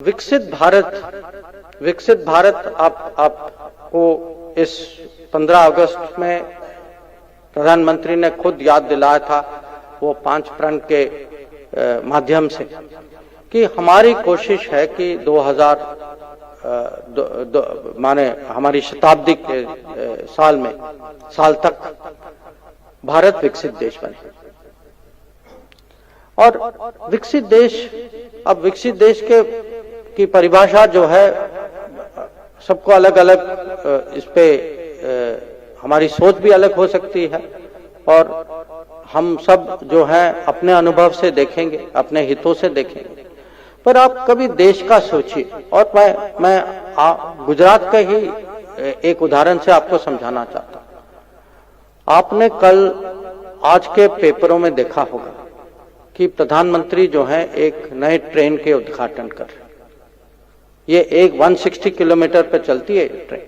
विकसित भारत आपको इस 15 अगस्त में प्रधानमंत्री ने खुद याद दिलाया था, वो 5 प्रण के माध्यम से, कि हमारी कोशिश है कि 2000 माने हमारी शताब्दी के साल तक भारत विकसित देश बने। और विकसित देश की परिभाषा जो है सबको अलग अलग, इस पे हमारी सोच भी अलग हो सकती है और हम सब जो है अपने अनुभव से देखेंगे, अपने हितों से देखेंगे। पर आप कभी देश का सोचिए, और मैं गुजरात का ही एक उदाहरण से आपको समझाना चाहता हूं। आपने कल आज के पेपरों में देखा होगा कि प्रधानमंत्री जो है एक नए ट्रेन के उद्घाटन कर रहे हैं। ये एक 160 किलोमीटर पे चलती है ट्रेन,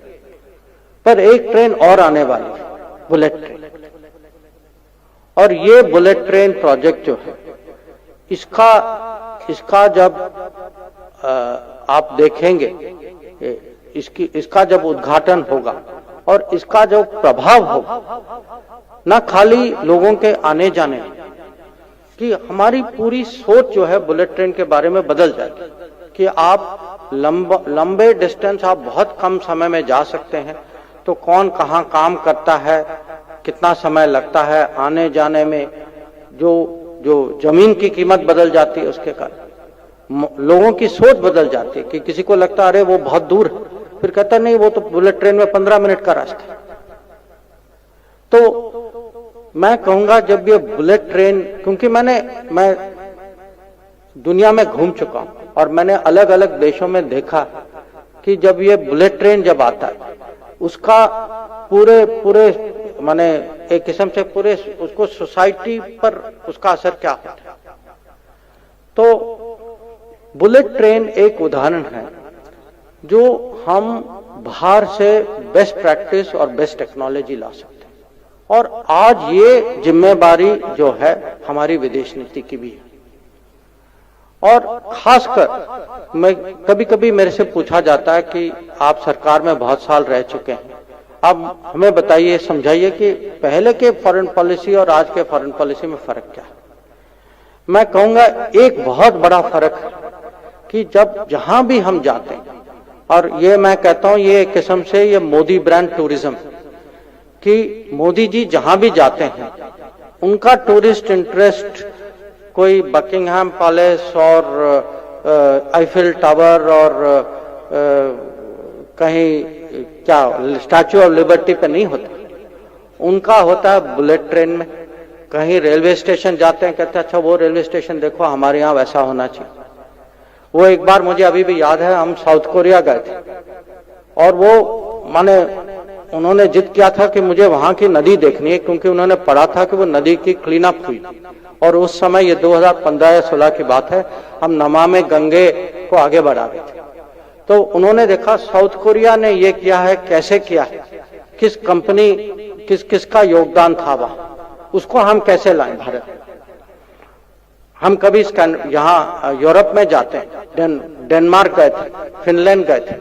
पर एक ट्रेन और आने वाली है, बुलेट ट्रेन। और ये बुलेट ट्रेन प्रोजेक्ट जो है, इसका जब आप देखेंगे, इसका जब उद्घाटन होगा और इसका जो प्रभाव होगा, न खाली लोगों के आने जाने कि हमारी पूरी सोच जो है बुलेट ट्रेन के बारे में बदल जाएगी, कि आप लंबे डिस्टेंस आप बहुत कम समय में जा सकते हैं। तो कौन कहाँ काम करता है, कितना समय लगता है आने जाने में, जो जमीन की कीमत बदल जाती है, उसके कारण लोगों की सोच बदल जाती है। कि किसी को लगता है अरे वो बहुत दूर है, फिर कहता नहीं वो तो बुलेट ट्रेन में 15 मिनट का रास्ता है। तो मैं कहूंगा जब ये बुलेट ट्रेन, क्योंकि मैं दुनिया में घूम चुका हूं और मैंने अलग अलग देशों में देखा कि जब ये बुलेट ट्रेन जब आता है, उसका पूरे माने एक किस्म से पूरे उसको सोसाइटी पर उसका असर क्या होता है। तो बुलेट ट्रेन एक उदाहरण है जो हम बाहर से बेस्ट प्रैक्टिस और बेस्ट टेक्नोलॉजी ला सकते हैं। और आज ये जिम्मेदारी जो है हमारी विदेश नीति की भी है। और खासकर मैं कभी मेरे से पूछा जाता है कि आप सरकार में बहुत साल रह चुके हैं, अब हमें बताइए, समझाइए कि पहले के फॉरेन पॉलिसी और आज के फॉरेन पॉलिसी में फर्क क्या है। मैं कहूंगा एक बहुत बड़ा फर्क है कि जहां भी हम जाते हैं, और ये मैं कहता हूं ये एक किस्म से ये मोदी ब्रांड टूरिज्म, कि मोदी जी जहां भी जाते हैं उनका टूरिस्ट इंटरेस्ट कोई बकिंगहैम पैलेस और आईफिल टावर और कहीं क्या स्टैच्यू ऑफ लिबर्टी पे नहीं होता, उनका होता है बुलेट ट्रेन में। कहीं रेलवे स्टेशन जाते हैं, कहते हैं अच्छा वो रेलवे स्टेशन देखो हमारे यहाँ वैसा होना चाहिए। वो एक बार मुझे अभी भी याद है, हम साउथ कोरिया गए थे और वो माने उन्होंने जिद किया था कि मुझे वहां की नदी देखनी है, क्योंकि उन्होंने पढ़ा था कि वो नदी की क्लीन अप हुई। और उस समय ये 2015 या 16 की बात है, हम नमामि गंगे को आगे बढ़ा रहे थे। तो उन्होंने देखा साउथ कोरिया ने ये किया है, कैसे किया है, किस कंपनी किसका योगदान था वहां, उसको हम कैसे लाएं भारत। हम कभी यहाँ यूरोप में जाते हैं, डेनमार्क गए थे, फिनलैंड गए थे,